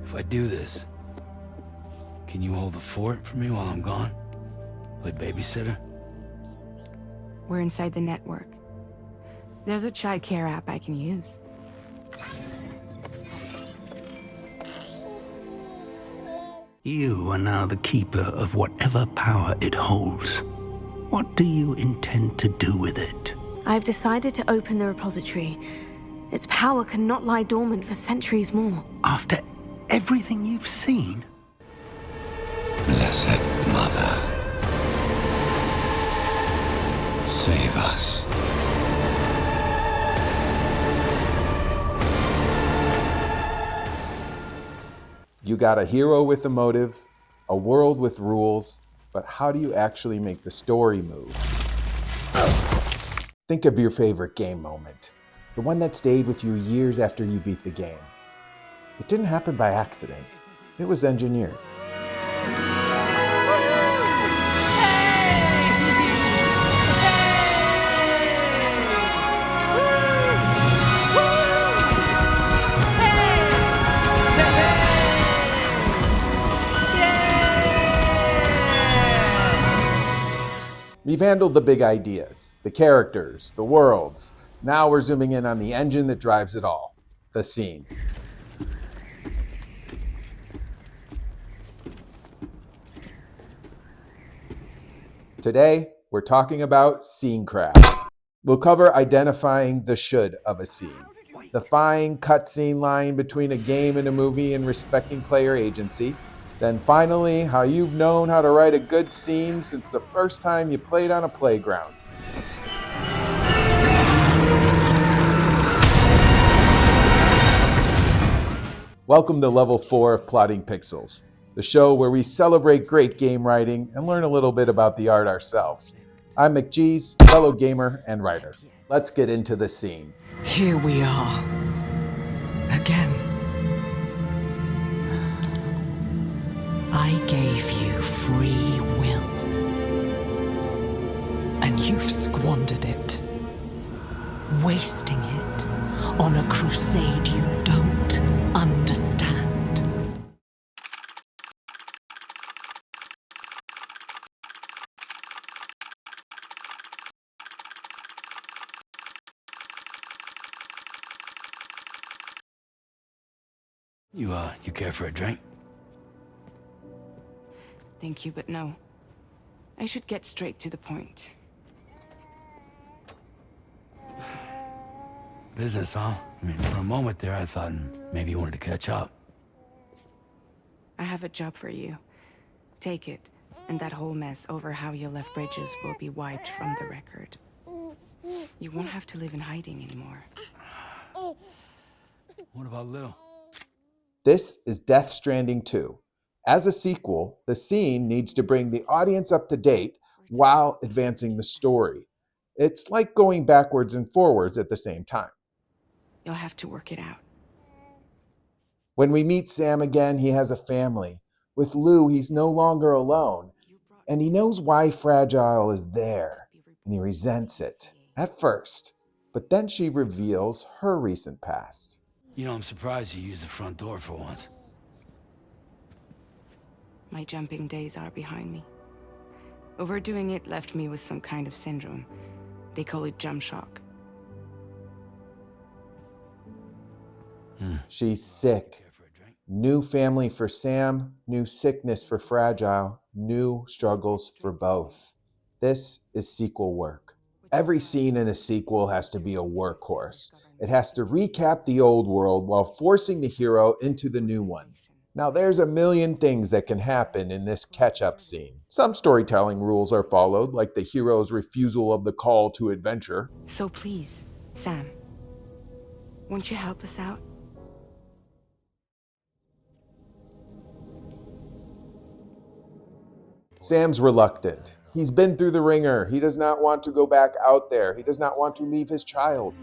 If I do this, can you hold the fort for me while I'm gone? Play babysitter? We're inside the network. There's a child care app I can use. You are now the keeper of whatever power it holds. What do you intend to do with it? I've decided to open the repository. Its power cannot lie dormant for centuries more. After everything you've seen? Blessed Mother, save us. You got a hero with a motive, a world with rules, but how do you actually make the story move? Think of your favorite game moment, the one that stayed with you years after you beat the game. It didn't happen by accident. It was engineered. We've handled the big ideas, the characters, the worlds. Now we're zooming in on the engine that drives it all, the scene. Today, we're talking about scene craft. We'll cover identifying the should of a scene, the fine cutscene line between a game and a movie and respecting player agency. Then finally, how you've known how to write a good scene since the first time you played on a playground. Welcome to Level 4 of Plotting Pixels, the show where we celebrate great game writing and learn a little bit about the art ourselves. I'm McGee's, fellow gamer and writer. Let's get into the scene. Here we are. Again. I gave you free will. And you've squandered it. Wasting it on a crusade you don't understand. You care for a drink? Thank you, but no. I should get straight to the point. Business, huh? I mean, for a moment there, I thought maybe you wanted to catch up. I have a job for you. Take it, and that whole mess over how you left bridges will be wiped from the record. You won't have to live in hiding anymore. What about Lou? This is Death Stranding 2. As a sequel, the scene needs to bring the audience up to date while advancing the story. It's like going backwards and forwards at the same time. You'll have to work it out. When we meet Sam again, he has a family. With Lou, he's no longer alone. And he knows why Fragile is there. And he resents it, at first. But then she reveals her recent past. You know, I'm surprised you used the front door for once. My jumping days are behind me. Overdoing it left me with some kind of syndrome. They call it jump shock. She's sick. New family for Sam, new sickness for Fragile, new struggles for both. This is sequel work. Every scene in a sequel has to be a workhorse. It has to recap the old world while forcing the hero into the new one. Now, there's a million things that can happen in this catch-up scene. Some storytelling rules are followed, like the hero's refusal of the call to adventure. So please, Sam, won't you help us out? Sam's reluctant. He's been through the ringer. He does not want to go back out there. He does not want to leave his child.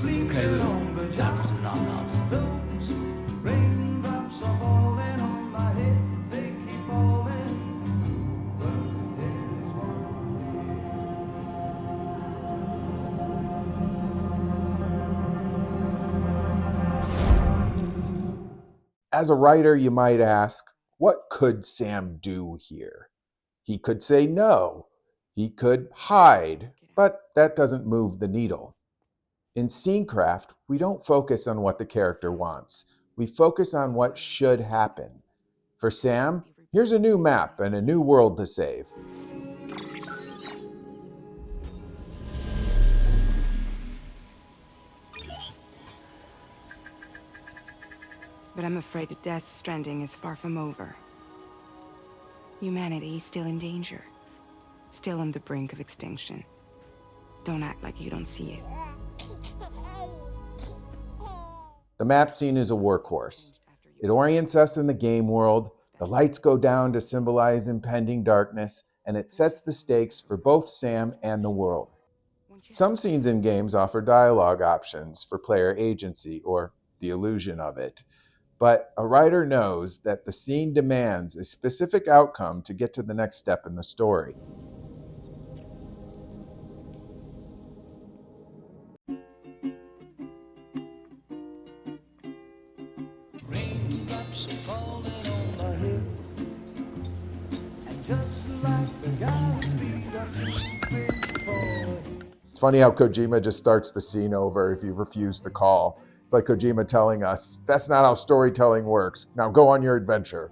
Okay, Lou. Time for some nom-noms. As a writer, you might ask, what could Sam do here? He could say no. He could hide, but that doesn't move the needle. In Scenecraft, we don't focus on what the character wants. We focus on what should happen. For Sam, here's a new map and a new world to save. But I'm afraid that Death Stranding is far from over. Humanity is still in danger. Still on the brink of extinction. Don't act like you don't see it. The map scene is a workhorse. It orients us in the game world, the lights go down to symbolize impending darkness, and it sets the stakes for both Sam and the world. Some scenes in games offer dialogue options for player agency, or the illusion of it. But a writer knows that the scene demands a specific outcome to get to the next step in the story. It's funny how Kojima just starts the scene over if you refuse the call. It's like Kojima telling us, that's not how storytelling works. Now go on your adventure.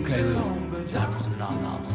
Okay, Lou. Time for some nom-noms.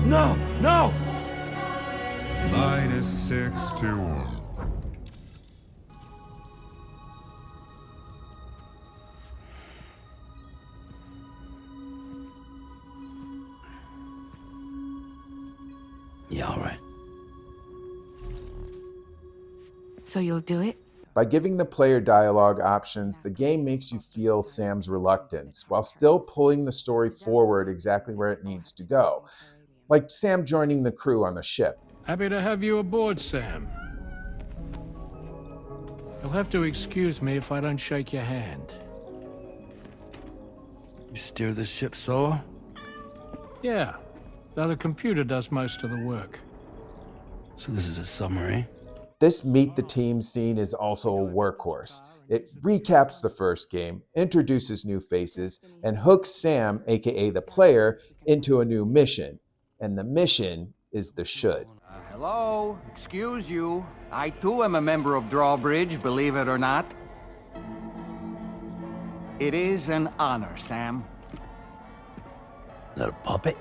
No! No! -61. Yeah, all right. So you'll do it? By giving the player dialogue options, the game makes you feel Sam's reluctance while still pulling the story forward exactly where it needs to go. Like Sam joining the crew on the ship. Happy to have you aboard, Sam. You'll have to excuse me if I don't shake your hand. You steer this ship solo? Yeah, though the computer does most of the work. So this is a submarine? This Meet the Team scene is also a workhorse. It recaps the first game, introduces new faces, and hooks Sam, aka the player, into a new mission. And the mission is the should. Hello, excuse you. I too am a member of Drawbridge, believe it or not. It is an honor, Sam. Is that a puppet?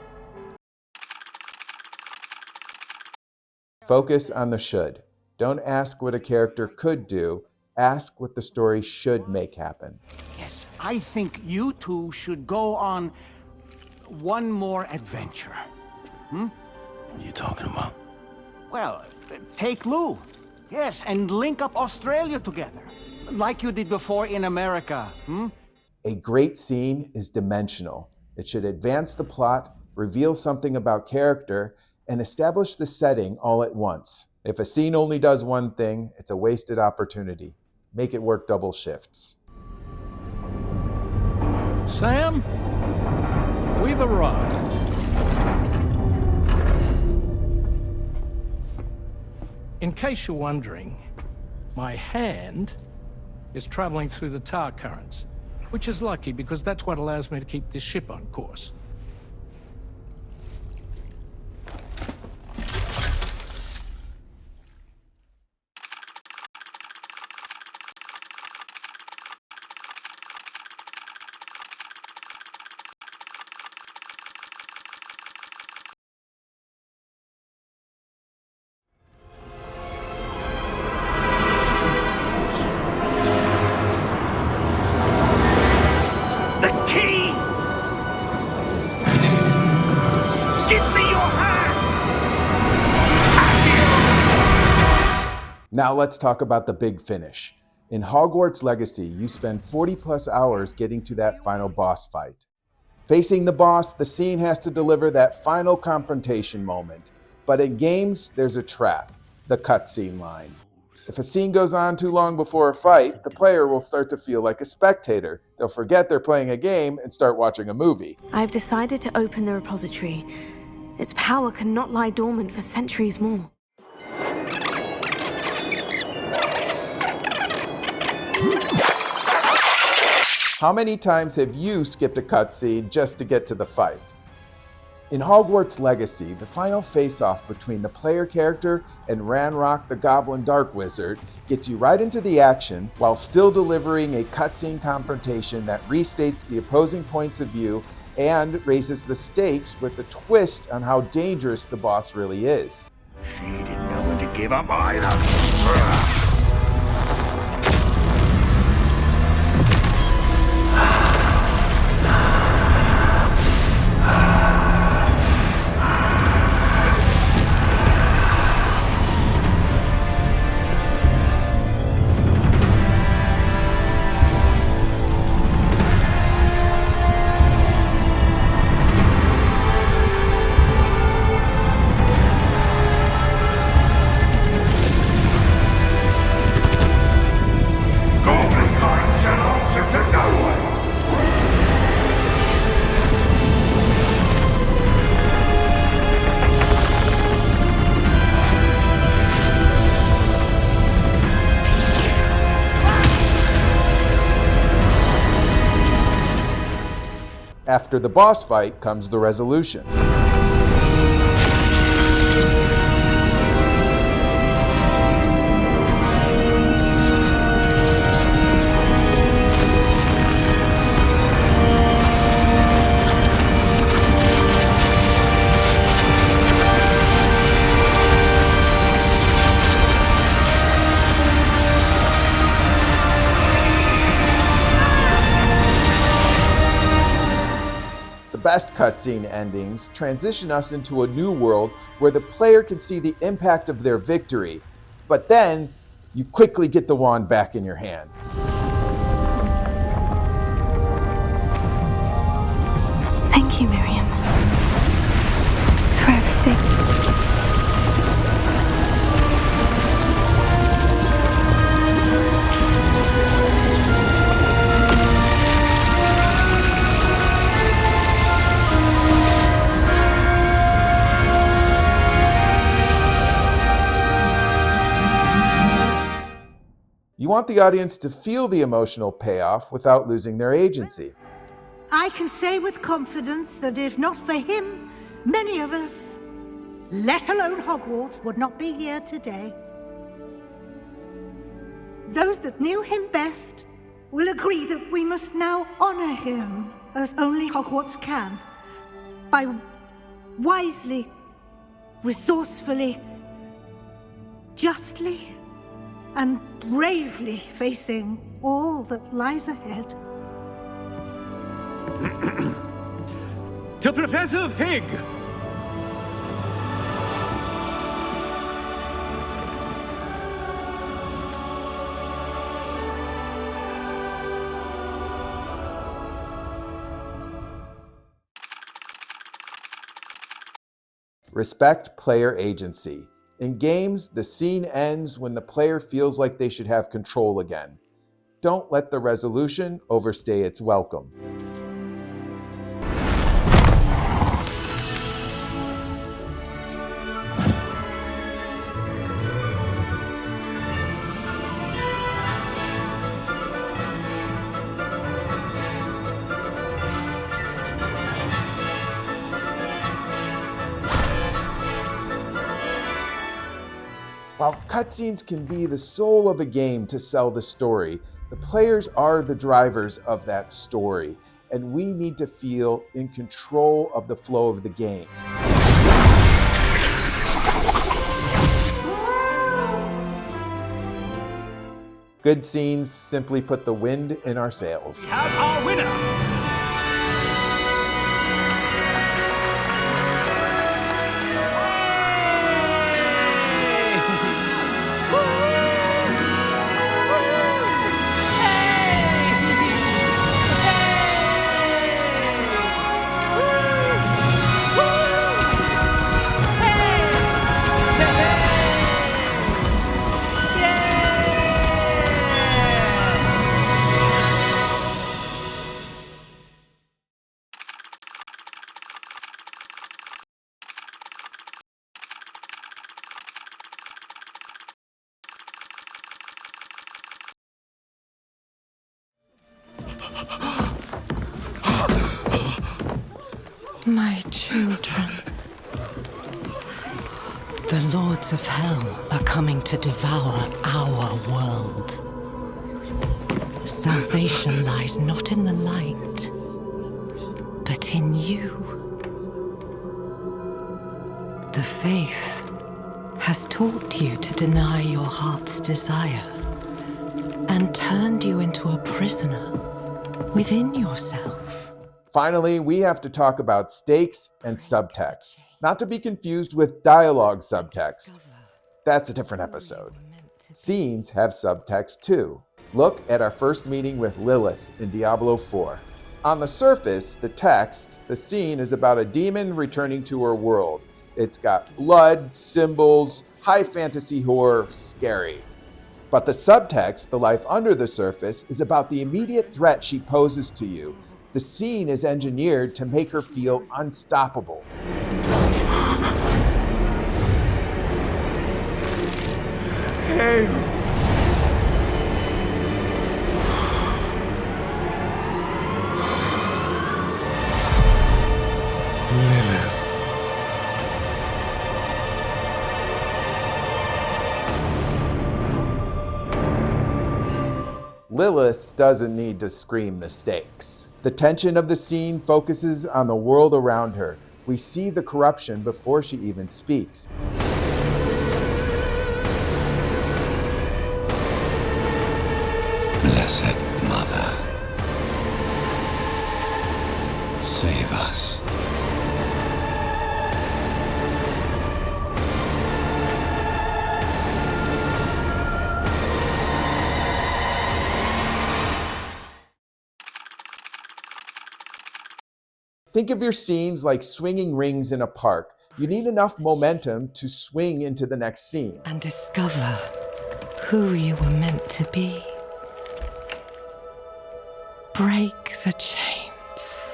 Focus on the should. Don't ask what a character could do. Ask what the story should make happen. Yes, I think you two should go on one more adventure. What are you talking about? Well, take Lou. Yes, and link up Australia together. Like you did before in America. A great scene is dimensional. It should advance the plot, reveal something about character, and establish the setting all at once. If a scene only does one thing, it's a wasted opportunity. Make it work double shifts. Sam, we've arrived. In case you're wondering, my hand is traveling through the tar currents, which is lucky because that's what allows me to keep this ship on course. Now let's talk about the big finish. In Hogwarts Legacy, you spend 40+ hours getting to that final boss fight. Facing the boss, the scene has to deliver that final confrontation moment. But in games, there's a trap, the cutscene line. If a scene goes on too long before a fight, the player will start to feel like a spectator. They'll forget they're playing a game and start watching a movie. I've decided to open the repository. Its power cannot lie dormant for centuries more. How many times have you skipped a cutscene just to get to the fight? In Hogwarts Legacy, the final face-off between the player character and Ranrock the Goblin Dark Wizard gets you right into the action while still delivering a cutscene confrontation that restates the opposing points of view and raises the stakes with a twist on how dangerous the boss really is. She didn't know when to give up either. After the boss fight comes the resolution. Best cutscene endings transition us into a new world where the player can see the impact of their victory, but then you quickly get the wand back in your hand. Thank you, Miriam, for everything. You want the audience to feel the emotional payoff without losing their agency. I can say with confidence that if not for him, many of us, let alone Hogwarts, would not be here today. Those that knew him best will agree that we must now honor him as only Hogwarts can, by wisely, resourcefully, justly, and bravely facing all that lies ahead. To Professor Fig! Respect player agency. In games, the scene ends when the player feels like they should have control again. Don't let the resolution overstay its welcome. While cutscenes can be the soul of a game to sell the story, the players are the drivers of that story, and we need to feel in control of the flow of the game. Good scenes simply put the wind in our sails. We have our winner! Woo! My children. The lords of hell are coming to devour our world. Salvation lies not in the light, but in you. The faith has taught you to deny your heart's desire and turned you into a prisoner within yourself. Finally, we have to talk about stakes and subtext, not to be confused with dialogue subtext. That's a different episode. Scenes have subtext too. Look at our first meeting with Lilith in Diablo IV. On the surface, the scene is about a demon returning to her world. It's got blood, symbols, high fantasy horror, scary. But the subtext, the life under the surface, is about the immediate threat she poses to you. The scene is engineered to make her feel unstoppable. Hail! Lilith doesn't need to scream the stakes. The tension of the scene focuses on the world around her. We see the corruption before she even speaks. Blessed Mother, save us. Think of your scenes like swinging rings in a park. You need enough momentum to swing into the next scene. And discover who you were meant to be. Break the chains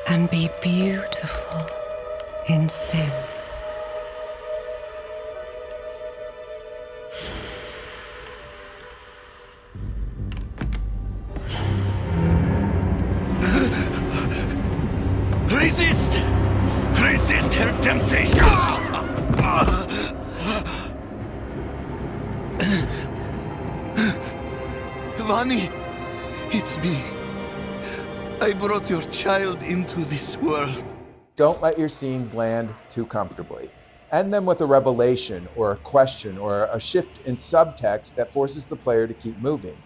and be beautiful in sin. Resist! Resist her temptation! Vani, it's me. I brought your child into this world. Don't let your scenes land too comfortably. End them with a revelation or a question or a shift in subtext that forces the player to keep moving.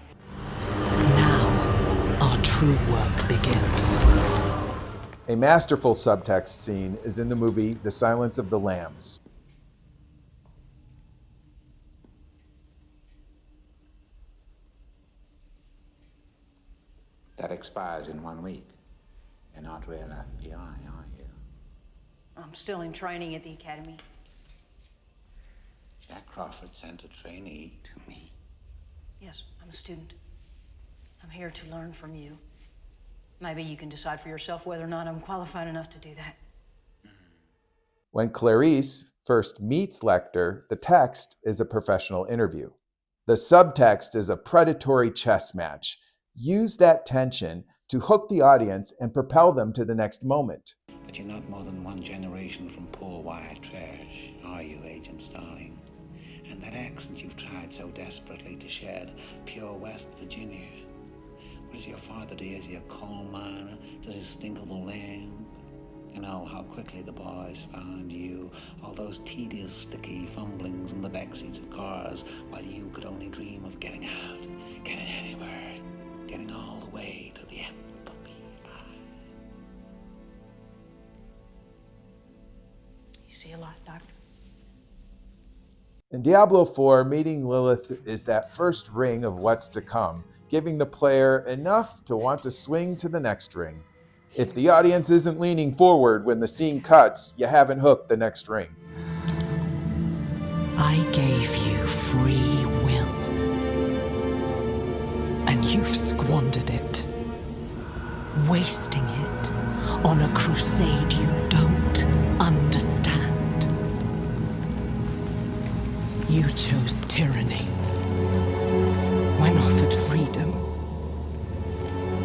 Now, our true work begins. A masterful subtext scene is in the movie The Silence of the Lambs. That expires in 1 week. You're not real FBI, are you? I'm still in training at the academy. Jack Crawford sent a trainee to me. Yes, I'm a student. I'm here to learn from you. Maybe you can decide for yourself whether or not I'm qualified enough to do that. When Clarice first meets Lecter, the text is a professional interview. The subtext is a predatory chess match. Use that tension to hook the audience and propel them to the next moment. But you're not more than one generation from poor white trash, are you, Agent Starling? And that accent you've tried so desperately to shed, pure West Virginia. What does your father do? Is he a coal miner? Does he stink of the land? You know how quickly the boys found you, all those tedious, sticky fumblings in the backseats of cars, while you could only dream of getting out, getting anywhere, getting all the way to the apple pie. You see a lot, Doctor? In Diablo IV, meeting Lilith is that first ring of what's to come, giving the player enough to want to swing to the next ring. If the audience isn't leaning forward when the scene cuts, you haven't hooked the next ring. I gave you free will, and you've squandered it, wasting it on a crusade you don't understand. You chose tyranny when offered freedom.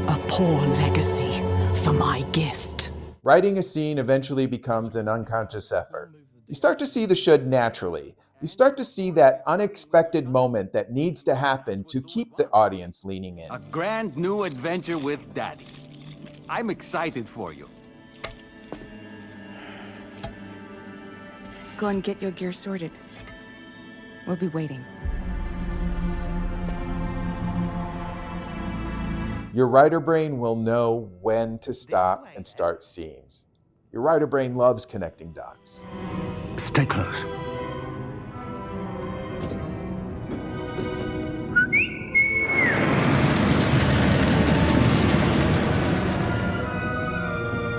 A poor legacy for my gift. Writing a scene eventually becomes an unconscious effort. You start to see the should naturally. You start to see that unexpected moment that needs to happen to keep the audience leaning in. A grand new adventure with Daddy. I'm excited for you. Go and get your gear sorted. We'll be waiting. Your writer brain will know when to stop and start scenes. Your writer brain loves connecting dots. Stay close.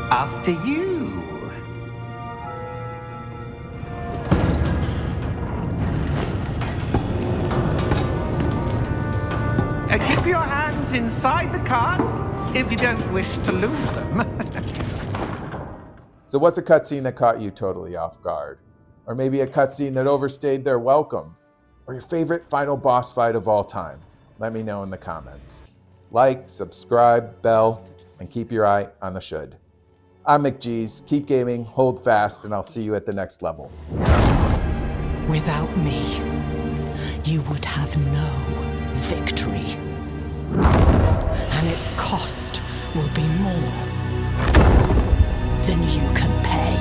After you. Keep your hands inside the cart if you don't wish to lose them. So what's a cutscene that caught you totally off guard? Or maybe a cutscene that overstayed their welcome? Or your favorite final boss fight of all time? Let me know in the comments. Like, subscribe, bell, and keep your eye on the should. I'm McGee's. Keep gaming, hold fast, and I'll see you at the next level. Without me, you would have no victory. And its cost will be more than you can pay.